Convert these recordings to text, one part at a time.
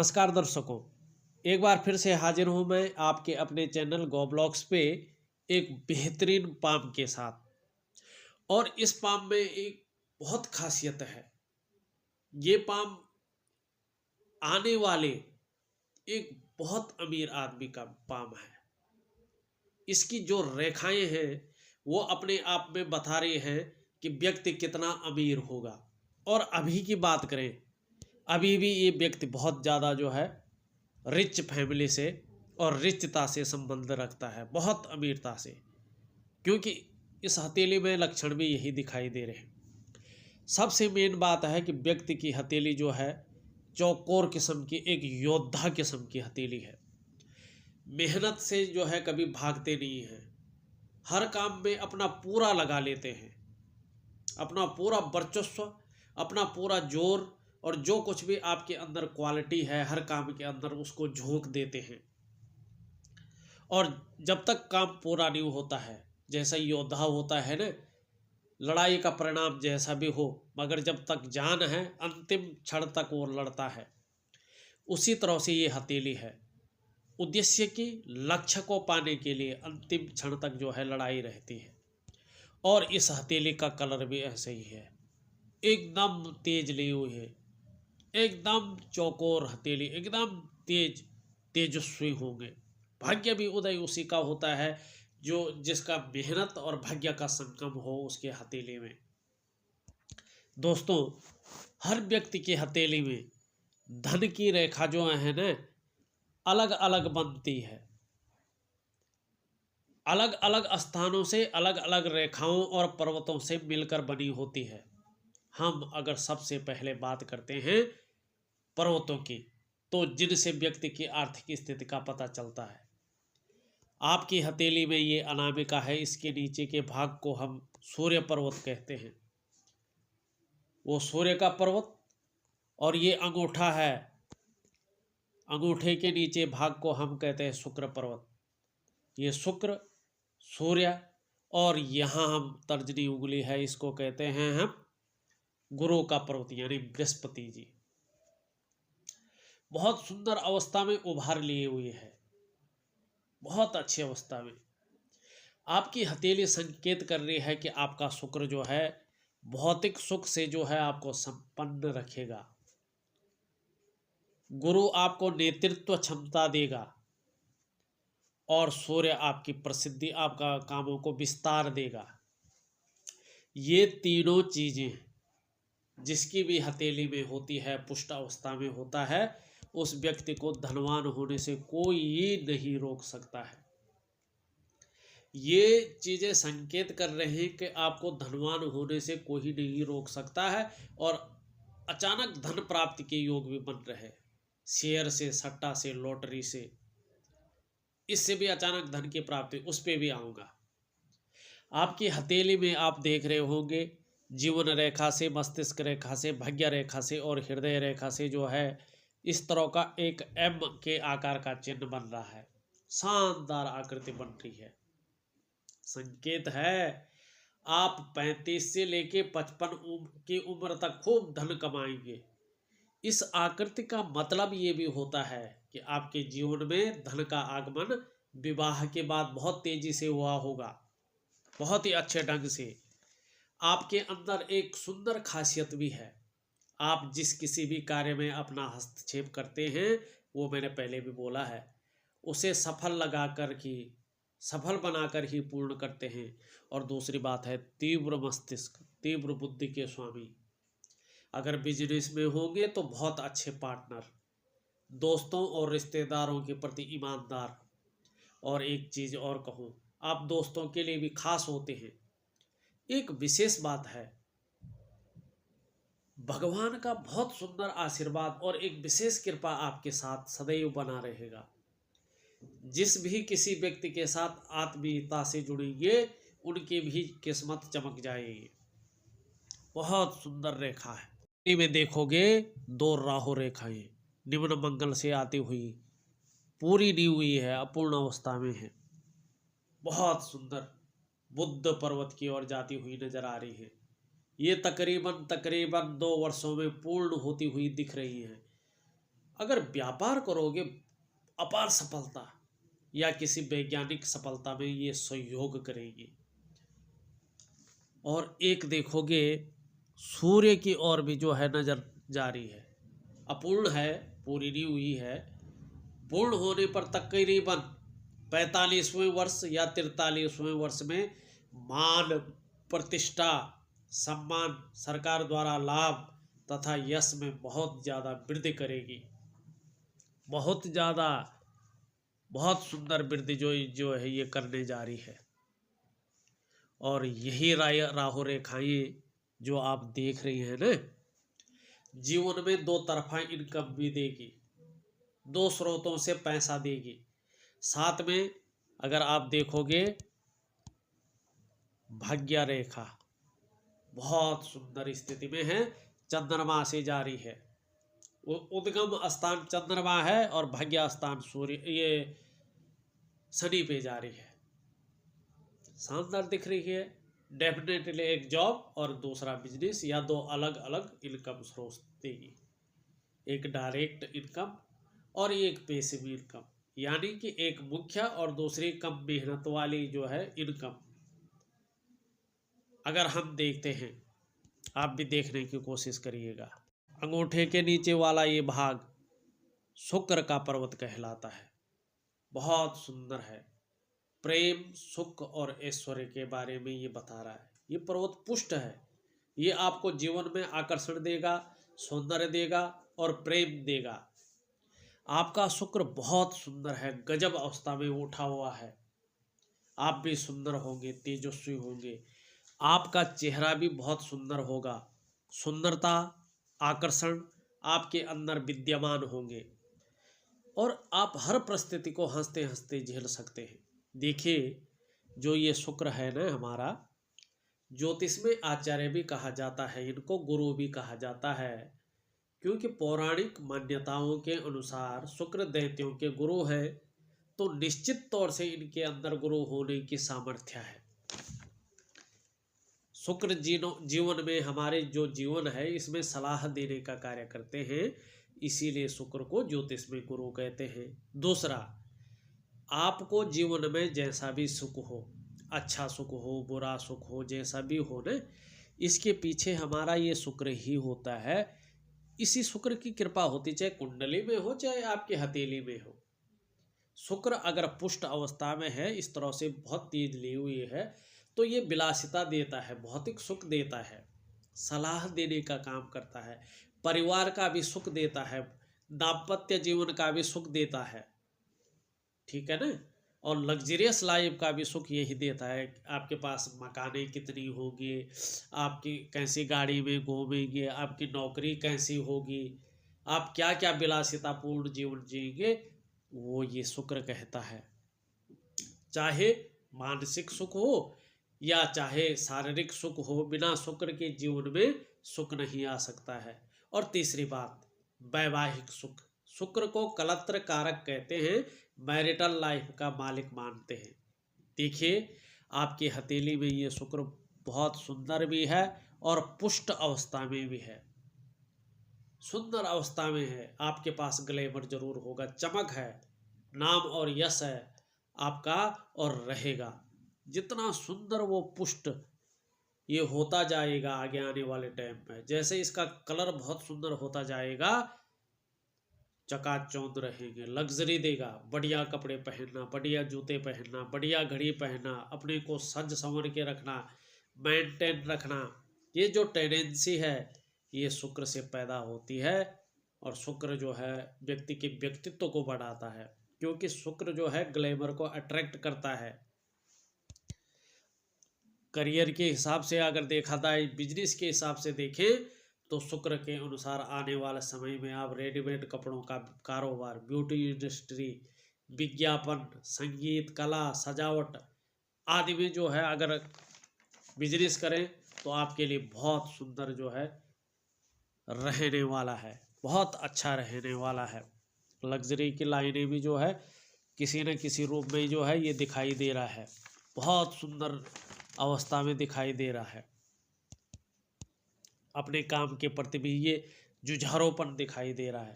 नमस्कार दर्शकों, एक बार फिर से हाजिर हूँ मैं आपके अपने चैनल गो ब्लॉग्स पे एक बेहतरीन पाम के साथ। और इस पाम में एक बहुत खासियत है। ये पाम आने वाले एक बहुत अमीर आदमी का पाम है। इसकी जो रेखाएं हैं वो अपने आप में बता रही हैं कि व्यक्ति कितना अमीर होगा। और अभी की बात करें, अभी भी ये व्यक्ति बहुत ज़्यादा जो है रिच फैमिली से और रिचता से संबंध रखता है, बहुत अमीरता से, क्योंकि इस हथेली में लक्षण भी यही दिखाई दे रहे हैं। सबसे मेन बात है कि व्यक्ति की हथेली जो है चौकोर किस्म की, एक योद्धा किस्म की हथेली है। मेहनत से जो है कभी भागते नहीं हैं, हर काम में अपना पूरा लगा लेते हैं, अपना पूरा वर्चस्व, अपना पूरा जोर, और जो कुछ भी आपके अंदर क्वालिटी है हर काम के अंदर उसको झोंक देते हैं। और जब तक काम पूरा नहीं होता है, जैसा योद्धा होता है ना, लड़ाई का परिणाम जैसा भी हो, मगर जब तक जान है अंतिम क्षण तक वो लड़ता है। उसी तरह से ये हथेली है, उद्देश्य की लक्ष्य को पाने के लिए अंतिम क्षण तक जो है लड़ाई रहती है। और इस हथेली का कलर भी ऐसे ही है, एकदम तेज ली हुई है, एकदम चौकोर हथेली, एकदम तेजस्वी होंगे। भाग्य भी उदय उसी का होता है जो जिसका मेहनत और भाग्य का संगम हो उसके हथेली में। दोस्तों, हर व्यक्ति की हथेली में धन की रेखा जो है ना अलग अलग बनती है, अलग अलग स्थानों से अलग अलग रेखाओं और पर्वतों से मिलकर बनी होती है। हम अगर सबसे पहले बात करते हैं पर्वतों की, तो जिनसे व्यक्ति की आर्थिक स्थिति का पता चलता है। आपकी हथेली में ये अनामिका है, इसके नीचे के भाग को हम सूर्य पर्वत कहते हैं, वो सूर्य का पर्वत। और ये अंगूठा है, अंगूठे के नीचे भाग को हम कहते हैं शुक्र पर्वत, ये शुक्र, सूर्य। और यहाँ हम तर्जनी उंगली है, इसको कहते हैं हम गुरु का पर्वत यानी बृहस्पति जी। बहुत सुंदर अवस्था में उभार लिए हुए है, बहुत अच्छी अवस्था में। आपकी हथेली संकेत कर रही है कि आपका शुक्र जो है भौतिक सुख से जो है आपको संपन्न रखेगा। गुरु आपको नेतृत्व क्षमता देगा, और सूर्य आपकी प्रसिद्धि, आपका कामों को विस्तार देगा। ये तीनों चीजें जिसकी भी हथेली में होती है, पुष्ट अवस्था में होता है, उस व्यक्ति को धनवान होने से कोई नहीं रोक सकता है। ये चीजें संकेत कर रहे हैं कि आपको धनवान होने से कोई नहीं रोक सकता है। और अचानक धन प्राप्ति के योग भी बन रहे हैं, शेयर से, सट्टा से, लॉटरी से, इससे भी अचानक धन की प्राप्ति, उस पर भी आऊँगा। आपकी हथेली में आप देख रहे होंगे जीवन रेखा से, मस्तिष्क रेखा से, भाग्य रेखा से और हृदय रेखा से जो है इस तरह का एक एम के आकार का चिन्ह बन रहा है, शानदार आकृति बन रही है। संकेत है आप 35 से लेके 55 की उम्र तक खूब धन कमाएंगे। इस आकृति का मतलब ये भी होता है कि आपके जीवन में धन का आगमन विवाह के बाद बहुत तेजी से हुआ होगा, बहुत ही अच्छे ढंग से। आपके अंदर एक सुंदर खासियत भी है, आप जिस किसी भी कार्य में अपना हस्तक्षेप करते हैं, वो मैंने पहले भी बोला है, उसे सफल बनाकर ही पूर्ण करते हैं। और दूसरी बात है तीव्र मस्तिष्क, तीव्र बुद्धि के स्वामी। अगर बिजनेस में होंगे तो बहुत अच्छे पार्टनर, दोस्तों और रिश्तेदारों के प्रति ईमानदार। और एक चीज़ और कहूँ, आप दोस्तों के लिए भी खास होते हैं। एक विशेष बात है, भगवान का बहुत सुंदर आशीर्वाद और एक विशेष कृपा आपके साथ सदैव बना रहेगा। जिस भी किसी व्यक्ति के साथ आत्मीयता से जुड़ेंगे उनकी भी किस्मत चमक जाएगी। बहुत सुंदर रेखा है, में देखोगे 2 राहु रेखाएं निम्न मंगल से आती हुई पूरी दी हुई है, अपूर्ण अवस्था में है, बहुत सुंदर बुद्ध पर्वत की ओर जाती हुई नजर आ रही है। ये तकरीबन 2 वर्षों में पूर्ण होती हुई दिख रही है। अगर व्यापार करोगे अपार सफलता या किसी वैज्ञानिक सफलता में ये सहयोग करेंगे। और एक देखोगे सूर्य की ओर भी जो है नजर जारी है, अपूर्ण है, पूरी नहीं हुई है, पूर्ण होने पर तकरीबन 45वें वर्ष या 43वें वर्ष में मान, प्रतिष्ठा, सम्मान, सरकार द्वारा लाभ तथा यश में बहुत ज़्यादा वृद्धि करेगी। बहुत ज़्यादा, बहुत सुंदर वृद्धि जो है ये करने जा रही है। और यही राहु रेखाएं जो आप देख रही हैं ना, जीवन में दो तरफा इनकम भी देगी, दो स्रोतों से पैसा देगी। साथ में अगर आप देखोगे भाग्य रेखा बहुत सुंदर स्थिति में है, चंद्रमा से जारी है। उद्गम स्थान चंद्रमा है और भाग्य स्थान सूर्य, ये शनि पे जारी है। शानदार दिख रही है। डेफिनेटली एक जॉब और दूसरा बिजनेस या दो अलग अलग इनकम स्रोत देगी, एक डायरेक्ट इनकम और एक पैसिव इनकम, यानी कि एक मुख्य और दूसरी कम मेहनत वाली जो है इनकम। अगर हम देखते हैं, आप भी देखने की कोशिश करिएगा, अंगूठे के नीचे वाला ये भाग शुक्र का पर्वत कहलाता है, बहुत सुंदर है। प्रेम, सुख और ऐश्वर्य के बारे में ये बता रहा है। ये पर्वत पुष्ट है, ये आपको जीवन में आकर्षण देगा, सौंदर्य देगा और प्रेम देगा। आपका शुक्र बहुत सुंदर है, गजब अवस्था में उठा हुआ है। आप भी सुंदर होंगे, तेजस्वी होंगे, आपका चेहरा भी बहुत सुंदर होगा। सुंदरता, आकर्षण आपके अंदर विद्यमान होंगे और आप हर परिस्थिति को हंसते हंसते झेल सकते हैं। देखिए, जो ये शुक्र है ना हमारा, ज्योतिष में आचार्य भी कहा जाता है, इनको गुरु भी कहा जाता है, क्योंकि पौराणिक मान्यताओं के अनुसार शुक्र दैत्यों के गुरु हैं, तो निश्चित तौर से इनके अंदर गुरु होने की सामर्थ्य है। शुक्र जीवन में, हमारे जो जीवन है इसमें सलाह देने का कार्य करते हैं, इसीलिए शुक्र को ज्योतिष में गुरु कहते हैं। दूसरा, आपको जीवन में जैसा भी सुख हो, अच्छा सुख हो, बुरा सुख हो, जैसा भी हो ना, इसके पीछे हमारा ये शुक्र ही होता है। इसी शुक्र की कृपा होती, चाहे कुंडली में हो चाहे आपकी हथेली में हो। शुक्र अगर पुष्ट अवस्था में है, इस तरह से बहुत तेज ली हुई है, तो ये विलासिता देता है, भौतिक सुख देता है, सलाह देने का काम करता है, परिवार का भी सुख देता है, दाम्पत्य जीवन का भी सुख देता है, ठीक है ना। और लग्जरियस लाइफ का भी सुख यही देता है। आपके पास मकानें कितनी होगी, आपकी कैसी गाड़ी में घूमेंगे, आपकी नौकरी कैसी होगी, आप क्या क्या विलासितापूर्ण जीवन जिएंगे, वो ये शुक्र कहता है। चाहे मानसिक सुख हो या चाहे शारीरिक सुख हो, बिना शुक्र के जीवन में सुख नहीं आ सकता है। और तीसरी बात, वैवाहिक सुख, शुक्र को कलत्र कारक कहते हैं, मैरिटल लाइफ का मालिक मानते हैं। देखिए, आपकी हथेली में ये शुक्र बहुत सुंदर भी है और पुष्ट अवस्था में भी है, सुंदर अवस्था में है। आपके पास ग्लैमर जरूर होगा, चमक है, नाम और यश है आपका और रहेगा। जितना सुंदर वो पुष्ट ये होता जाएगा आगे आने वाले टाइम में, जैसे इसका कलर बहुत सुंदर होता जाएगा, चकाचौंध रहेंगे, लग्जरी देगा, बढ़िया कपड़े पहनना, बढ़िया जूते पहनना, बढ़िया घड़ी पहनना, अपने को सज संवर के रखना, मेंटेन रखना, ये जो टेंडेंसी है ये शुक्र से पैदा होती है। और शुक्र जो है व्यक्ति के व्यक्तित्व को बढ़ाता है, क्योंकि शुक्र जो है ग्लैमर को अट्रैक्ट करता है। करियर के हिसाब से अगर देखा जाए, बिजनेस के हिसाब से देखें, तो शुक्र के अनुसार आने वाले समय में आप रेडीमेड कपड़ों का कारोबार, ब्यूटी इंडस्ट्री, विज्ञापन, संगीत, कला, सजावट आदि में जो है अगर बिजनेस करें तो आपके लिए बहुत सुंदर जो है रहने वाला है, बहुत अच्छा रहने वाला है। लग्जरी की लाइनें भी जो है किसी न किसी रूप में जो है ये दिखाई दे रहा है, बहुत सुंदर अवस्था में दिखाई दे रहा है। अपने काम के प्रति भी ये जुझारूपन दिखाई दे रहा है।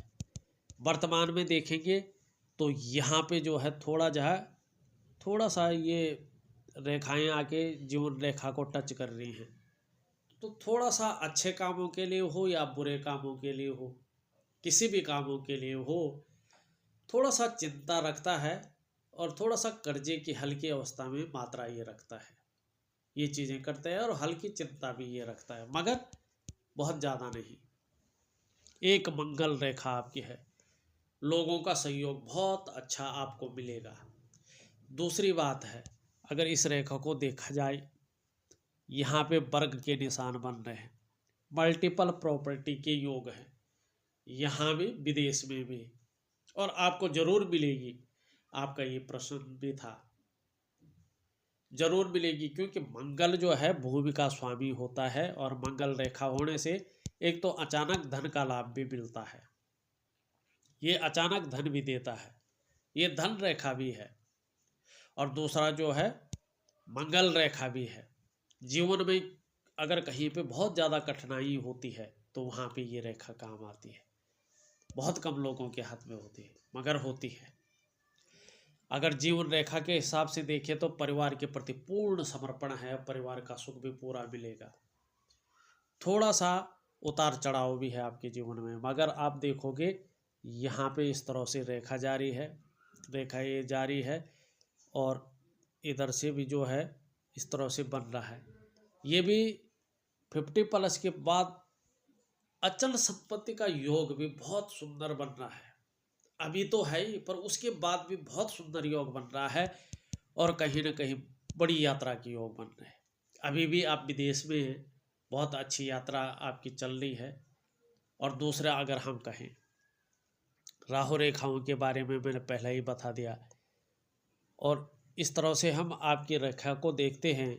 वर्तमान में देखेंगे तो यहाँ पे जो है थोड़ा सा ये रेखाएं आके जीवन रेखा को टच कर रही हैं। तो थोड़ा सा अच्छे कामों के लिए हो या बुरे कामों के लिए हो, किसी भी कामों के लिए हो, थोड़ा सा चिंता रखता है और थोड़ा सा कर्जे की हल्की अवस्था में मात्रा ये रखता है। ये चीज़ें करते हैं और हल्की चिंता भी ये रखता है, मगर बहुत ज़्यादा नहीं। एक मंगल रेखा आपकी है, लोगों का सहयोग बहुत अच्छा आपको मिलेगा। दूसरी बात है, अगर इस रेखा को देखा जाए, यहाँ पे वर्ग के निशान बन रहे हैं, मल्टीपल प्रॉपर्टी के योग हैं, यहाँ भी विदेश में भी, और आपको जरूर मिलेगी। आपका ये प्रश्न भी था, जरूर मिलेगी, क्योंकि मंगल जो है भूमि का स्वामी होता है और मंगल रेखा होने से एक तो अचानक धन का लाभ भी मिलता है, ये अचानक धन भी देता है, ये धन रेखा भी है। और दूसरा जो है मंगल रेखा भी है। जीवन में अगर कहीं पे बहुत ज़्यादा कठिनाई होती है तो वहाँ पे ये रेखा काम आती है। बहुत कम लोगों के हाथ में होती है, मगर होती है। अगर जीवन रेखा के हिसाब से देखें तो परिवार के प्रति पूर्ण समर्पण है, परिवार का सुख भी पूरा मिलेगा। थोड़ा सा उतार चढ़ाव भी है आपके जीवन में, मगर आप देखोगे यहाँ पे इस तरह से रेखा जारी है, रेखा ये जारी है, और इधर से भी जो है इस तरह से बन रहा है। ये भी 50+ के बाद अचल संपत्ति का योग भी बहुत सुंदर बन रहा है। अभी तो है ही, पर उसके बाद भी बहुत सुंदर योग बन रहा है, और कहीं ना कहीं बड़ी यात्रा के योग बन रहे हैं। अभी भी आप विदेश में हैं, बहुत अच्छी यात्रा आपकी चल रही है। और दूसरा अगर हम कहें, राहु रेखाओं के बारे में मैंने पहले ही बता दिया, और इस तरह से हम आपकी रेखा को देखते हैं,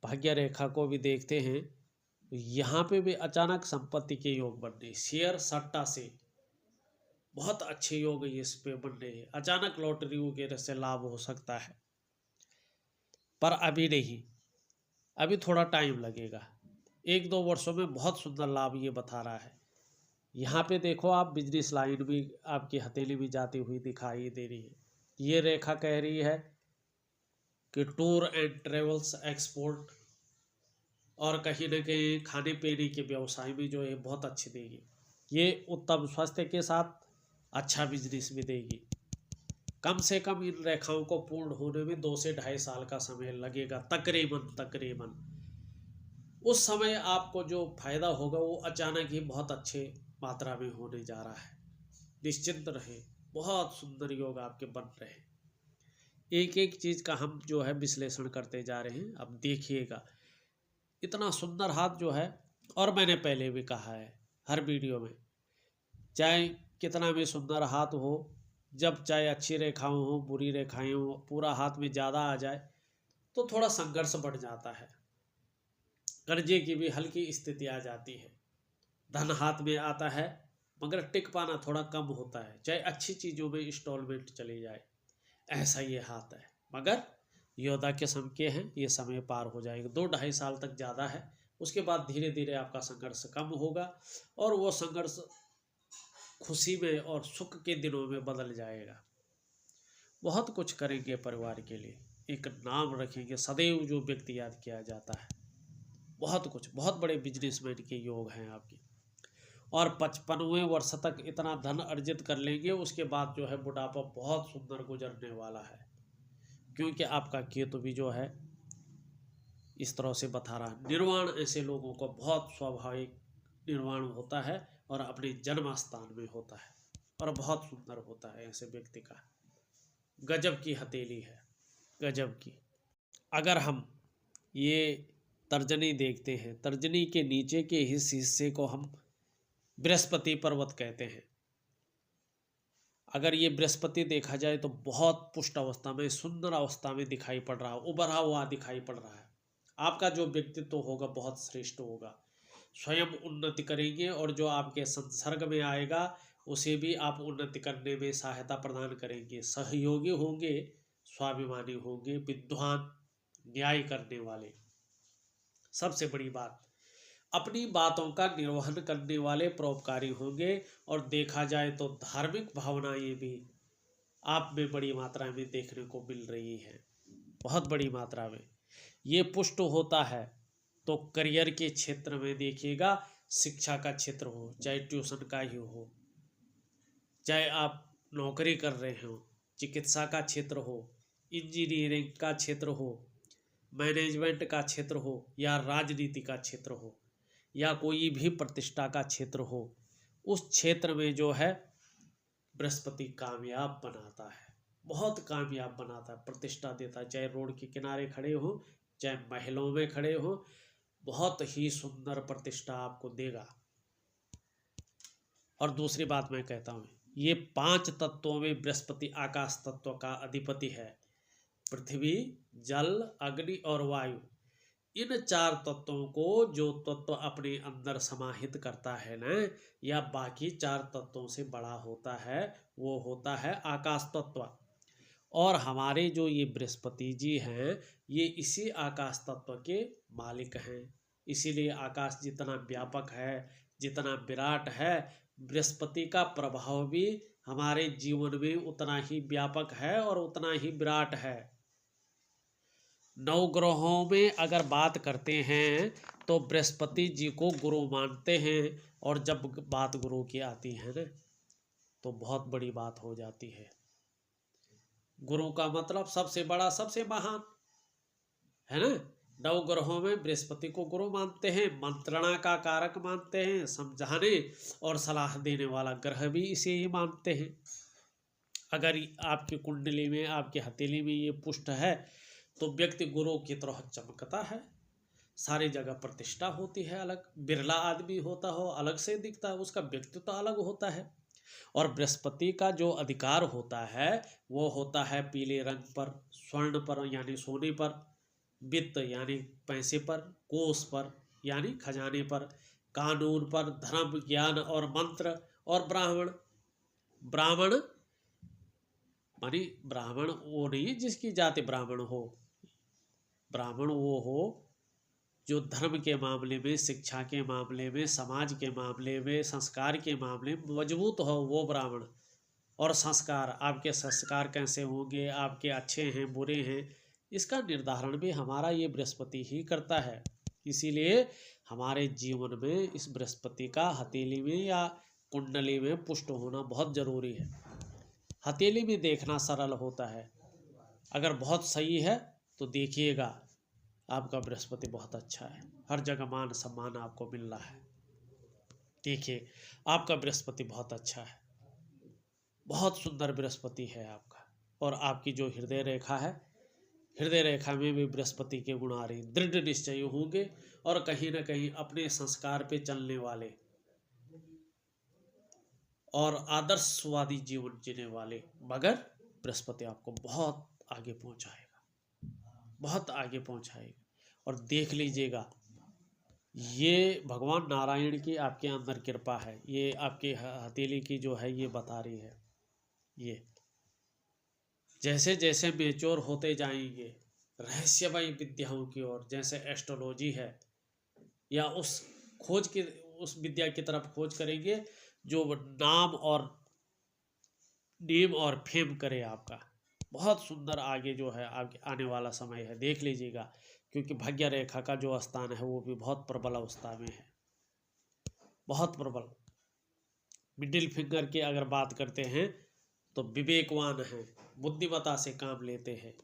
भाग्य रेखा को भी देखते हैं, यहाँ पे भी अचानक संपत्ति के योग बन रहे, शेयर सट्टा से बहुत अच्छे योग इस पे बन रहे हैं। अचानक लॉटरी वगैरह से लाभ हो सकता है, पर अभी नहीं, अभी थोड़ा टाइम लगेगा। 1-2 वर्षों में बहुत सुंदर लाभ ये बता रहा है। यहाँ पे देखो आप, बिजनेस लाइन भी आपकी हथेली भी जाती हुई दिखाई दे रही है। ये रेखा कह रही है कि टूर एंड ट्रेवल्स, एक्सपोर्ट, और कहीं ना कहीं खाने पीने के व्यवसाय में जो है बहुत अच्छी देगी। ये उत्तम स्वास्थ्य के साथ अच्छा बिजनेस भी देगी। कम से कम इन रेखाओं को पूर्ण होने में 2 से 2.5 साल का समय लगेगा तकरीबन। उस समय आपको जो फायदा होगा वो अचानक ही बहुत अच्छे मात्रा में होने जा रहा है। निश्चिंत रहे, बहुत सुंदर योग आपके बन रहे हैं। एक एक चीज का हम जो है विश्लेषण करते जा रहे हैं। अब देखिएगा, इतना सुंदर हाथ जो है, और मैंने पहले भी कहा है हर वीडियो में, चाहे कितना भी सुंदर हाथ हो, जब चाहे अच्छी रेखाएं हो, बुरी रेखाएं हो, पूरा हाथ में ज़्यादा आ जाए तो थोड़ा संघर्ष बढ़ जाता है, कर्जे की भी हल्की स्थिति आ जाती है, धन हाथ में आता है मगर टिक पाना थोड़ा कम होता है, चाहे अच्छी चीज़ों में इंस्टॉलमेंट चली जाए, ऐसा ये हाथ है। मगर योद्धा के सम के हैं, ये समय पार हो जाएगा। 2-2.5 साल तक ज़्यादा है, उसके बाद धीरे धीरे आपका संघर्ष कम होगा और वो संघर्ष खुशी में और सुख के दिनों में बदल जाएगा। बहुत कुछ करेंगे परिवार के लिए, एक नाम रखेंगे सदैव जो व्यक्ति याद किया जाता है। बहुत कुछ, बहुत बड़े बिजनेसमैन के योग हैं आपके, और 55वें वर्ष तक इतना धन अर्जित कर लेंगे। उसके बाद जो है बुढ़ापा बहुत सुंदर गुजरने वाला है, क्योंकि आपका केतु भी जो है इस तरह से बता रहा है। निर्वाण ऐसे लोगों को बहुत स्वाभाविक निर्वाण होता है और अपने जन्म स्थान में होता है, और बहुत सुंदर होता है ऐसे व्यक्ति का। गजब की हथेली है, गजब की। अगर हम ये तर्जनी देखते हैं, तर्जनी के नीचे के इस हिस्से को हम बृहस्पति पर्वत कहते हैं। अगर ये बृहस्पति देखा जाए तो बहुत पुष्ट अवस्था में, सुंदर अवस्था में दिखाई पड़ रहा है, उभरा हुआ दिखाई पड़ रहा है। आपका जो व्यक्तित्व होगा बहुत श्रेष्ठ होगा, स्वयं उन्नति करेंगे, और जो आपके संसर्ग में आएगा उसे भी आप उन्नति करने में सहायता प्रदान करेंगे। सहयोगी होंगे, स्वाभिमानी होंगे, विद्वान, न्याय करने वाले। सबसे बड़ी बात, अपनी बातों का निर्वहन करने वाले परोपकारी होंगे। और देखा जाए तो धार्मिक भावनाएं भी आप में बड़ी मात्रा में देखने को मिल रही है, बहुत बड़ी मात्रा में। ये पुष्ट होता है तो करियर के क्षेत्र में देखिएगा, शिक्षा का क्षेत्र हो, चाहे ट्यूशन का ही हो, चाहे आप नौकरी कर रहे हो, चिकित्सा का क्षेत्र हो, इंजीनियरिंग का क्षेत्र हो, मैनेजमेंट का क्षेत्र हो, या राजनीति का क्षेत्र हो, या कोई भी प्रतिष्ठा का क्षेत्र हो, उस क्षेत्र में जो है बृहस्पति कामयाब बनाता है, बहुत कामयाब बनाता है, प्रतिष्ठा देता है। चाहे रोड के किनारे खड़े हो, चाहे महलों में खड़े हो, बहुत ही सुंदर प्रतिष्ठा आपको देगा। और दूसरी बात मैं कहता हूँ, ये 5 तत्वों में बृहस्पति आकाश तत्व का अधिपति है। पृथ्वी, जल, अग्नि और वायु, इन 4 तत्वों को जो तत्व अपने अंदर समाहित करता है ना, या बाकी 4 तत्वों से बड़ा होता है, वो होता है आकाश तत्व। और हमारे जो ये बृहस्पति जी हैं, ये इसी आकाश तत्व के मालिक हैं। इसीलिए आकाश जितना व्यापक है, जितना विराट है, बृहस्पति का प्रभाव भी हमारे जीवन में उतना ही व्यापक है और उतना ही विराट है। 9 ग्रहों में अगर बात करते हैं तो बृहस्पति जी को गुरु मानते हैं। और जब बात गुरु की आती है ना, तो बहुत बड़ी बात हो जाती है। गुरु का मतलब सबसे बड़ा, सबसे महान, है ना। 9 ग्रहों में बृहस्पति को गुरु मानते हैं, मंत्रणा का कारक मानते हैं, समझाने और सलाह देने वाला ग्रह भी इसे ही मानते हैं। अगर आपकी कुंडली में, आपकी हथेली में ये पुष्ट है तो व्यक्ति गुरु की तरह चमकता है, सारी जगह प्रतिष्ठा होती है। अलग बिरला आदमी होता हो, अलग से दिखता है, उसका व्यक्तित्व अलग होता है। और बृहस्पति का जो अधिकार होता है वो होता है पीले रंग पर, स्वर्ण पर यानी सोने पर, वित्त यानी पैसे पर, कोष पर यानी खजाने पर, कानून पर, धर्म, ज्ञान और मंत्र, और ब्राह्मण। ब्राह्मण मानी ब्राह्मण वो नहीं जिसकी जाति ब्राह्मण हो, ब्राह्मण वो हो जो धर्म के मामले में, शिक्षा के मामले में, समाज के मामले में, संस्कार के मामले में मजबूत हो, वो ब्राह्मण। और संस्कार, आपके संस्कार कैसे होंगे, आपके अच्छे हैं बुरे हैं, इसका निर्धारण भी हमारा ये बृहस्पति ही करता है। इसीलिए हमारे जीवन में इस बृहस्पति का हथेली में या कुंडली में पुष्ट होना बहुत ज़रूरी है। हथेली में देखना सरल होता है, अगर बहुत सही है तो देखिएगा आपका बृहस्पति बहुत अच्छा है, हर जगह मान सम्मान आपको मिल रहा है। देखिए आपका बृहस्पति बहुत अच्छा है, बहुत सुंदर बृहस्पति है आपका। और आपकी जो हृदय रेखा है, हृदय रेखा में भी बृहस्पति के गुण आ रही, दृढ़ निश्चय होंगे और कहीं ना कहीं अपने संस्कार पे चलने वाले और आदर्शवादी जीवन जीने वाले, मगर बृहस्पति आपको बहुत आगे पहुंचाएगा, बहुत आगे पहुंचाएगा। और देख लीजिएगा, ये भगवान नारायण की आपके अंदर कृपा है, ये आपके हथेली की जो है ये बता रही है। ये जैसे जैसे मेच्योर होते जाएंगे रहस्यमय विद्याओं की ओर, जैसे एस्ट्रोलॉजी है, या उस खोज की, उस विद्या की तरफ खोज करेंगे जो नाम और नेम और फेम करे आपका, बहुत सुंदर आगे जो है आपके आने वाला समय है। देख लीजिएगा, क्योंकि भाग्य रेखा का जो स्थान है वो भी बहुत प्रबल अवस्था में है, बहुत प्रबल। मिडिल फिंगर की अगर बात करते हैं तो विवेकवान हैं, बुद्धिमता से काम लेते हैं।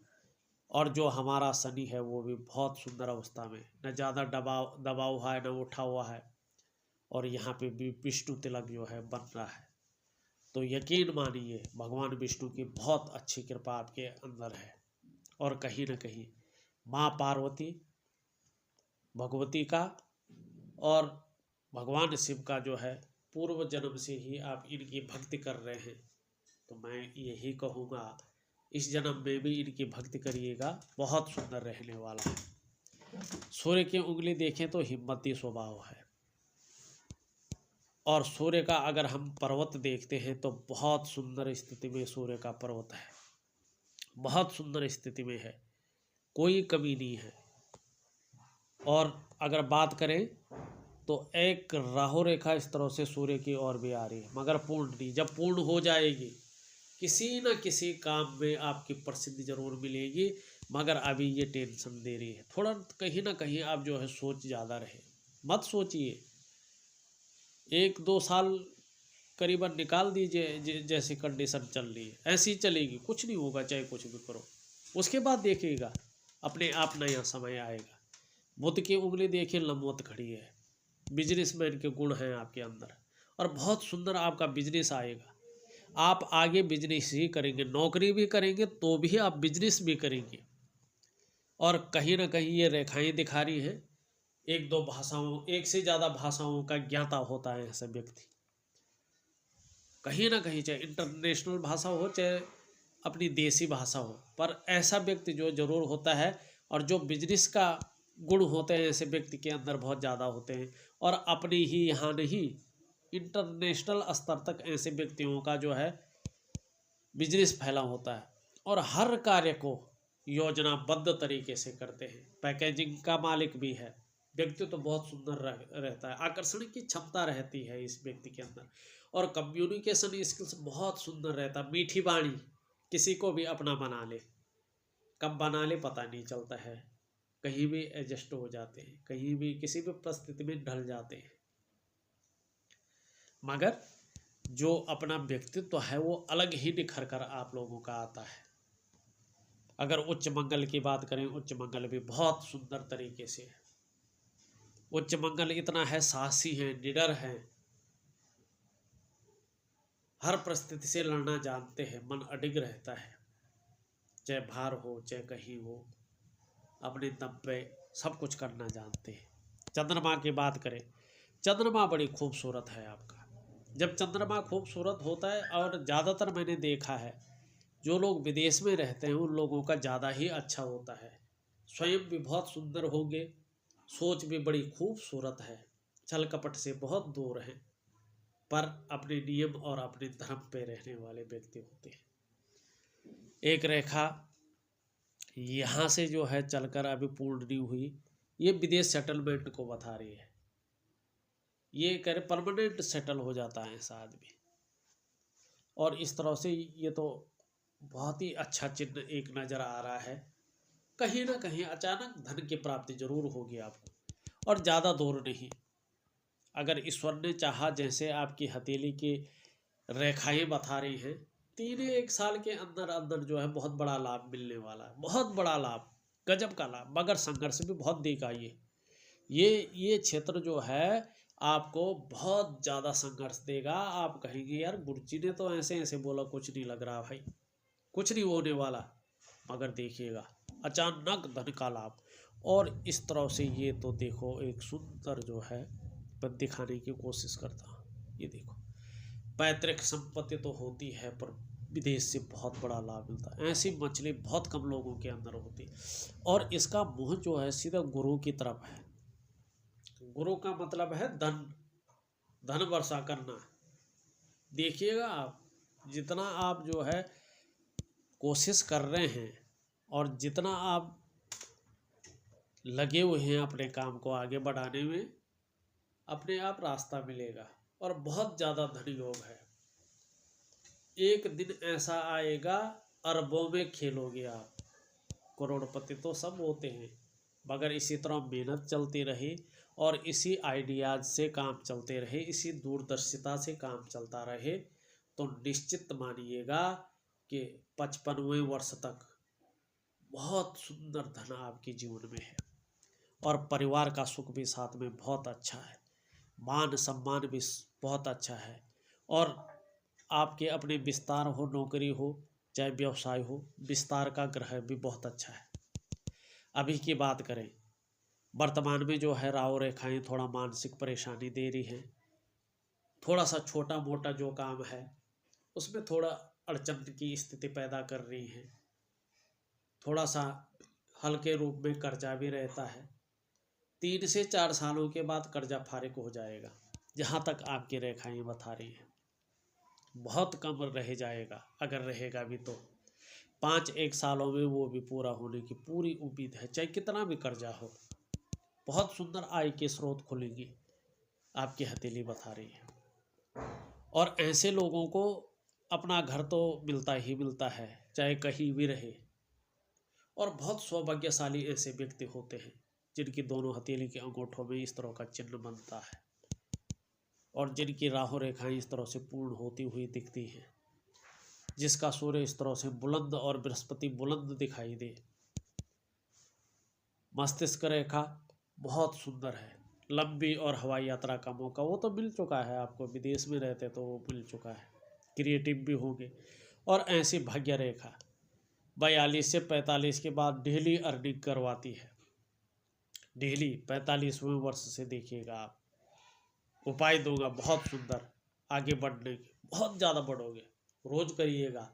और जो हमारा शनि है वो भी बहुत सुंदर अवस्था में, न ज़्यादा दबा हुआ है न उठा हुआ है। और यहाँ पे भी विष्णु तिलक जो है बन रहा है, तो यकीन मानिए भगवान विष्णु की बहुत अच्छी कृपा आपके अंदर है। और कहीं न कहीं माँ पार्वती, भगवती का और भगवान शिव का जो है पूर्व जन्म से ही आप इनकी भक्ति कर रहे हैं, तो मैं यही कहूँगा इस जन्म में भी इनकी भक्ति करिएगा, बहुत सुंदर रहने वाला है। सूर्य की उंगली देखें तो हिम्मती स्वभाव है। और सूर्य का अगर हम पर्वत देखते हैं तो बहुत सुंदर स्थिति में सूर्य का पर्वत है, बहुत सुंदर स्थिति में है, कोई कमी नहीं है। और अगर बात करें तो एक राहु रेखा इस तरह से सूर्य की ओर भी आ रही है, मगर पूर्ण नहीं। जब पूर्ण हो जाएगी किसी न किसी काम में आपकी प्रसिद्धि जरूर मिलेगी, मगर अभी ये टेंशन दे रही है थोड़ा। कहीं ना कहीं आप जो है सोच ज़्यादा रहे, मत सोचिए। 1-2 साल करीबन निकाल दीजिए, जैसी कंडीशन चल रही है ऐसी चलेगी, कुछ नहीं होगा चाहे कुछ भी करो। उसके बाद देखिएगा अपने आप नया समय आएगा। बुध की उंगली देखिए लंबवत खड़ी है, बिजनेसमैन के गुण हैं आपके अंदर, और बहुत सुंदर आपका बिजनेस आएगा। आप आगे बिजनेस ही करेंगे, नौकरी भी करेंगे तो भी आप बिजनेस भी करेंगे। और कहीं ना कहीं ये रेखाएं दिखा रही हैं 1-2 भाषाओं, एक से ज़्यादा भाषाओं का ज्ञाता होता है ऐसा व्यक्ति। कहीं ना कहीं चाहे इंटरनेशनल भाषा हो चाहे अपनी देसी भाषा हो, पर ऐसा व्यक्ति जो जरूर होता है। और जो बिजनेस का गुण होते हैं ऐसे व्यक्ति के अंदर बहुत ज़्यादा होते हैं। और अपने ही यहाँ नहीं, इंटरनेशनल स्तर तक ऐसे व्यक्तियों का जो है बिजनेस फैला होता है, और हर कार्य को योजनाबद्ध तरीके से करते हैं। पैकेजिंग का मालिक भी है। व्यक्ति तो बहुत सुंदर रहता है, आकर्षण की क्षमता रहती है इस व्यक्ति के अंदर, और कम्युनिकेशन स्किल्स बहुत सुंदर रहता है। मीठी वाणी, किसी को भी अपना बना ले, कब बना ले पता नहीं चलता है, कहीं भी एडजस्ट हो जाते हैं, कहीं भी किसी भी परिस्थिति में ढल जाते हैं। मगर जो अपना व्यक्तित्व है वो अलग ही निखर कर आप लोगों का आता है। अगर उच्च मंगल की बात करें, उच्च मंगल भी बहुत सुंदर तरीके से है। उच्च मंगल इतना है, साहसी है, निडर है, हर परिस्थिति से लड़ना जानते हैं, मन अडिग रहता है, चाहे बाहर हो चाहे कहीं हो, अपने दम पे सब कुछ करना जानते हैं। चंद्रमा की बात करें, चंद्रमा बड़ी खूबसूरत है आपका। जब चंद्रमा खूबसूरत होता है, और ज़्यादातर मैंने देखा है जो लोग विदेश में रहते हैं उन लोगों का ज़्यादा ही अच्छा होता है। स्वयं भी बहुत सुंदर होंगे, सोच भी बड़ी खूबसूरत है, छल कपट से बहुत दूर हैं, पर अपने नियम और अपने धर्म पे रहने वाले व्यक्ति होते हैं। एक रेखा यहाँ से जो है चलकर अभी पूर्ण नहीं हुई, ये विदेश सेटलमेंट को बता रही है। ये करे परमानेंट सेटल हो जाता है ऐसा आदमी, और इस तरह से ये तो बहुत ही अच्छा चिन्ह एक नज़र आ रहा है। कहीं ना कहीं अचानक धन की प्राप्ति जरूर होगी आपको, और ज़्यादा दूर नहीं। अगर ईश्वर ने चाहा, जैसे आपकी हथेली की रेखाएं बता रही हैं, 3-1 साल के अंदर अंदर जो है बहुत बड़ा लाभ मिलने वाला है, बहुत बड़ा लाभ, गजब का लाभ। मगर संघर्ष भी बहुत देखा ये क्षेत्र जो है आपको बहुत ज़्यादा संघर्ष देगा। आप कहेंगे यार गुरुजी ने तो ऐसे ऐसे बोला, कुछ नहीं लग रहा भाई, कुछ नहीं होने वाला। मगर देखिएगा अचानक धन का लाभ, और इस तरह से ये तो देखो एक सुंदर जो है मैं दिखाने की कोशिश करता हूँ। ये देखो पैतृक संपत्ति तो होती है, पर विदेश से बहुत बड़ा लाभ मिलता है। ऐसी मछली बहुत कम लोगों के अंदर होती है, और इसका मुंह जो है सीधा गुरु की तरफ है। गुरु का मतलब है धन, धन वर्षा करना। देखिएगा आप, जितना आप जो है कोशिश कर रहे हैं, और जितना आप लगे हुए हैं अपने काम को आगे बढ़ाने में, अपने आप रास्ता मिलेगा। और बहुत ज़्यादा धन योग है। एक दिन ऐसा आएगा अरबों में खेलोगे आप। करोड़पति तो सब होते हैं, मगर इसी तरह मेहनत चलती रही, और इसी आइडियाज से काम चलते रहे, इसी दूरदर्शिता से काम चलता रहे, तो निश्चित मानिएगा कि 55वें वर्ष तक बहुत सुंदर धन आपके जीवन में है, और परिवार का सुख भी साथ में बहुत अच्छा है, मान सम्मान भी बहुत अच्छा है, और आपके अपने विस्तार हो, नौकरी हो चाहे व्यवसाय हो, विस्तार का ग्रह भी बहुत अच्छा है। अभी की बात करें, वर्तमान में जो है राहु रेखाएं थोड़ा मानसिक परेशानी दे रही हैं। थोड़ा सा छोटा मोटा जो काम है उसमें थोड़ा अड़चन की स्थिति पैदा कर रही हैं। थोड़ा सा हल्के रूप में कर्जा भी रहता है। 3 से 4 सालों के बाद कर्जा फारिग हो जाएगा, जहाँ तक आपकी रेखाएं बता रही हैं। बहुत कम रह जाएगा, अगर रहेगा भी तो 5-1 सालों में वो भी पूरा होने की पूरी उम्मीद है, चाहे कितना भी कर्जा हो। बहुत सुंदर आय के स्रोत खुलेंगे, आपकी हथेली बता रही है। और ऐसे लोगों को अपना घर तो मिलता ही मिलता है, चाहे कहीं भी रहे। और बहुत सौभाग्यशाली ऐसे व्यक्ति होते हैं जिनकी दोनों हथेली के अंगूठों में इस तरह का चिन्ह बनता है और जिनकी राहों रेखाएं इस तरह से पूर्ण होती हुई दिखती हैं, जिसका सूर्य इस तरह से बुलंद और बृहस्पति बुलंद दिखाई दे। मस्तिष्क रेखा बहुत सुंदर है। लंबी और हवाई यात्रा का मौका वो तो मिल चुका है आपको, विदेश में रहते तो वो मिल चुका है। क्रिएटिव भी होंगे। और ऐसी भाग्य रेखा 42 से 45 के बाद डेली अर्निंग करवाती है। डेली 45वें वर्ष से देखिएगा आप, उपाय दूंगा बहुत सुंदर आगे बढ़ने के, बहुत ज़्यादा बढ़ोगे। रोज करिएगा,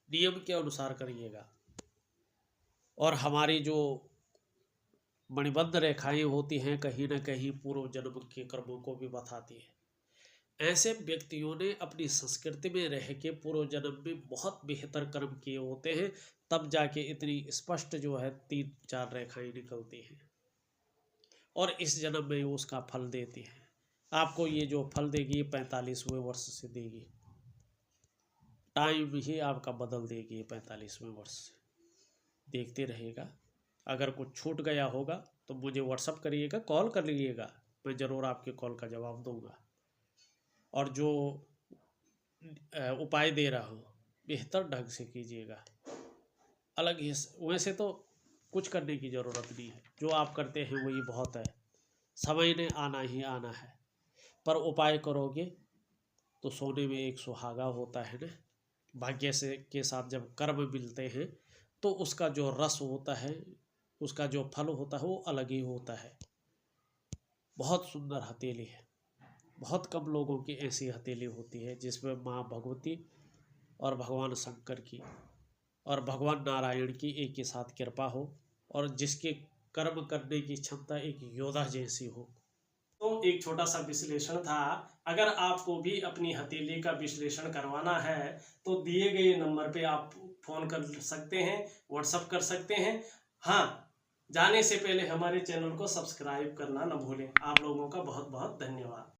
नियम के अनुसार करिएगा। और हमारी जो मणिबद्ध रेखाएं होती हैं कहीं ना कहीं पूर्व जन्म के कर्मों को भी बताती है। ऐसे व्यक्तियों ने अपनी संस्कृति में रह के पूर्व जन्म में बहुत बेहतर कर्म किए होते हैं, तब जाके इतनी स्पष्ट जो है 3-4 रेखाएं निकलती हैं और इस जन्म में उसका फल देती है। आपको ये जो फल देगी 45वें वर्ष से देगी, टाइम ही आपका बदल देगी 45वें वर्ष से। देखते रहेगा। अगर कुछ छूट गया होगा तो मुझे व्हाट्सअप करिएगा, कॉल कर लीजिएगा, मैं ज़रूर आपके कॉल का जवाब दूंगा। और जो उपाय दे रहा हूँ बेहतर ढंग से कीजिएगा। अलग ही वैसे तो कुछ करने की ज़रूरत नहीं है, जो आप करते हैं वही बहुत है। समय ने आना ही आना है, पर उपाय करोगे तो सोने में एक सुहागा होता है ना। भाग्य से के साथ जब कर्म मिलते हैं तो उसका जो रस होता है, उसका जो फल होता है वो अलग ही होता है। बहुत सुंदर हथेली है। बहुत कम लोगों की ऐसी हथेली होती है जिसमें माँ भगवती और भगवान शंकर की और भगवान नारायण की एक ही साथ कृपा हो और जिसके कर्म करने की क्षमता एक योद्धा जैसी हो। तो एक छोटा सा विश्लेषण था। अगर आपको भी अपनी हथेली का विश्लेषण करवाना है तो दिए गए नंबर पे आप फ़ोन कर सकते हैं, व्हाट्सअप कर सकते हैं। हाँ, जाने से पहले हमारे चैनल को सब्सक्राइब करना न भूलें। आप लोगों का बहुत बहुत धन्यवाद।